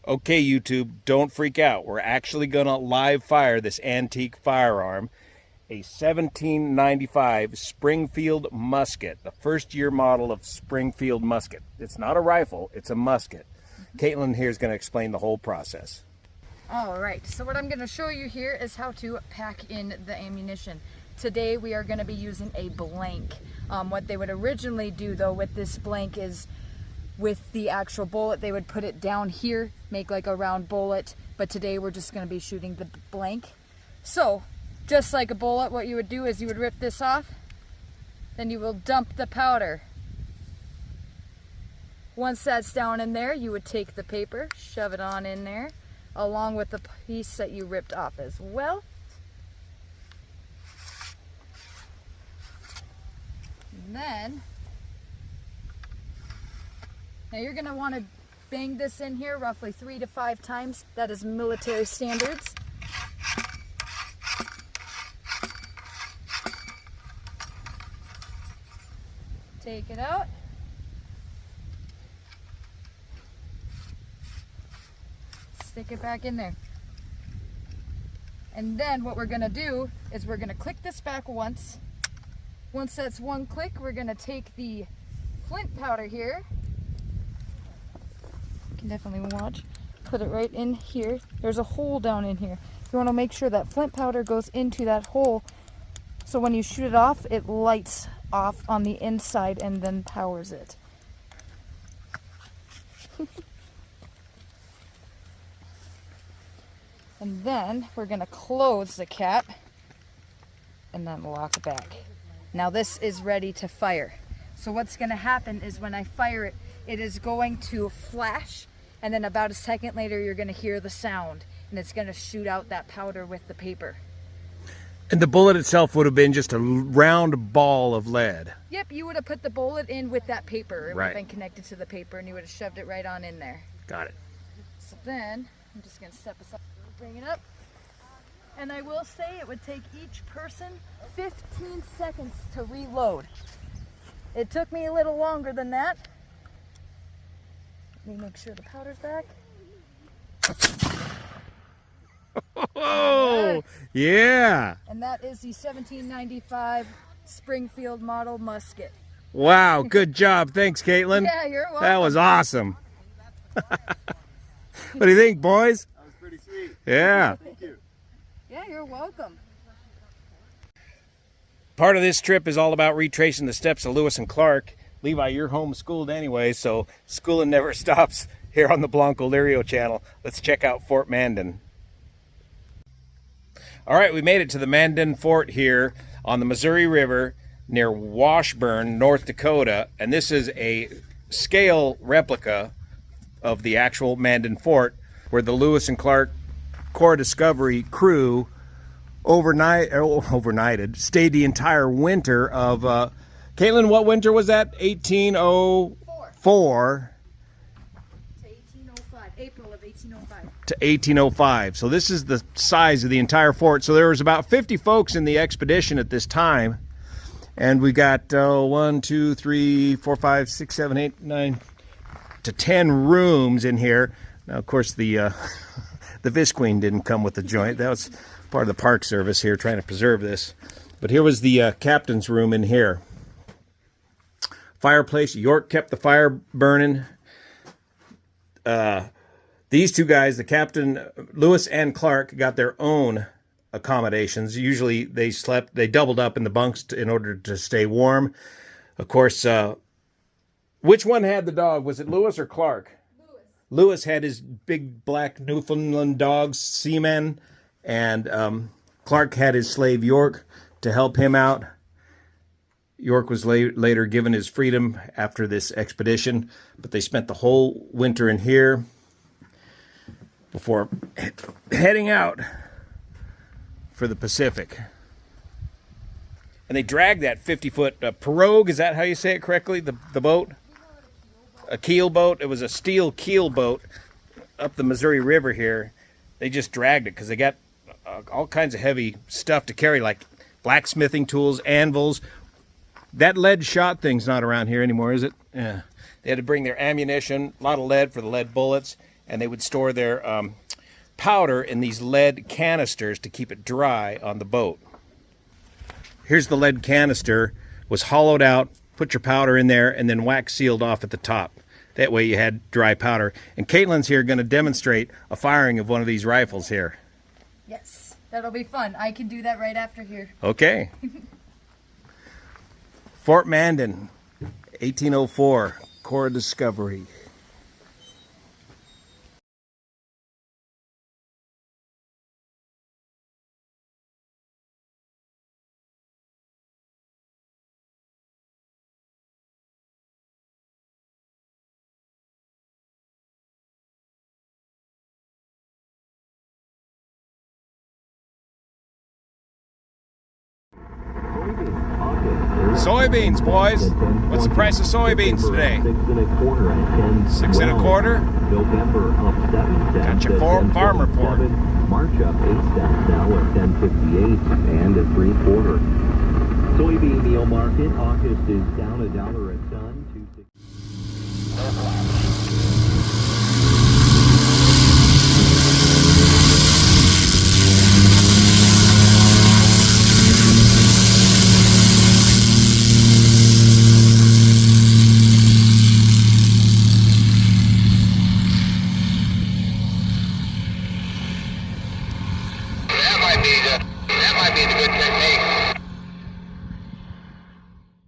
Okay, YouTube, don't freak out. We're actually gonna live fire this antique firearm, a 1795 Springfield musket, the first year model of Springfield musket. It's not a rifle, it's a musket. Caitlin here is gonna explain the whole process. All right, so what I'm gonna show you here is how to pack in the ammunition. Today we are gonna be using a blank. What they would originally do though with this blank is with the actual bullet, they would put it down here, make like a round bullet, but today we're just gonna be shooting the blank. So, just like a bullet, what you would do is you would rip this off, then you will dump the powder. Once that's down in there, you would take the paper, shove it on in there, along with the piece that you ripped off as well. And then, now you're going to want to bang this in here roughly 3 to 5 times. That is military standards. Take it out. Stick it back in there. And then what we're going to do is we're going to click this back once. Once that's one click, we're going to take the flint powder here. You can definitely watch. Put it right in here. There's a hole down in here. You want to make sure that flint powder goes into that hole so when you shoot it off, it lights off on the inside and then powers it. And then we're going to close the cap and then lock it back. Now this is ready to fire. So what's going to happen is when I fire it, it is going to flash, and then about a second later you're going to hear the sound, and it's going to shoot out that powder with the paper. And the bullet itself would have been just a round ball of lead. Yep, you would have put the bullet in with that paper. It would have Right. been connected to the paper, and you would have shoved it right on in there. Got it. So then, I'm just going to step aside, bring it up. And I will say it would take each person 15 seconds to reload. It took me a little longer than that. Let me make sure the powder's back. Oh, yeah. And that is the 1795 Springfield model musket. Wow, good job. Thanks, Caitlin. Yeah, you're welcome. That was awesome. What do you think, boys? That was pretty sweet. Yeah. Thank you. Yeah, you're welcome. Part of this trip is all about retracing the steps of Lewis and Clark. Levi, you're homeschooled anyway, so schooling never stops here on the BLANCOLIRIO channel. Let's check out Fort Mandan. All right, we made it to the Mandan Fort here on the Missouri River near Washburn, North Dakota, and this is a scale replica of the actual Mandan Fort where the Lewis and Clark Corps Discovery crew overnighted, stayed the entire winter of, Caitlin, what winter was that? 1804 To 1805, April of 1805. to 1805. So this is the size of the entire fort. So there was about 50 folks in the expedition at this time. And we got 1, 2, 3, 4, 5, 6, 7, 8, 9 to 10 rooms in here. Now, of course, the Visqueen didn't come with the joint. That was part of the Park Service here trying to preserve this. But here was the captain's room in here. Fireplace. York kept the fire burning. These two guys, the captain, Lewis and Clark, got their own accommodations. Usually they doubled up in the bunks in order to stay warm. Of course, which one had the dog? Was it Lewis or Clark? Lewis had his big black Newfoundland dog, Seaman, and Clark had his slave York to help him out. York was later given his freedom after this expedition, but they spent the whole winter in here before heading out for the Pacific. And they dragged that 50-foot pirogue, is that how you say it correctly, the boat? A keel boat. It was a steel keel boat up the Missouri River here. They just dragged it because they got all kinds of heavy stuff to carry, like blacksmithing tools, anvils. That lead shot thing's not around here anymore, is it? Yeah. They had to bring their ammunition, a lot of lead for the lead bullets, and they would store their powder in these lead canisters to keep it dry on the boat. Here's the lead canister, was hollowed out, put your powder in there, and then wax sealed off at the top. That way you had dry powder. And Caitlin's here going to demonstrate a firing of one of these rifles here. Yes, that'll be fun. I can do that right after here. Okay. Fort Mandan, 1804, Corps Discovery. Soybeans, boys. What's the price of soybeans today? 6 and a quarter. November up 7 cents. Got your farm report. March up 8 cents now at 10.58 and a 3/4. Soybean meal market. August is down $1 a ton. 2.60. That might be the good thing.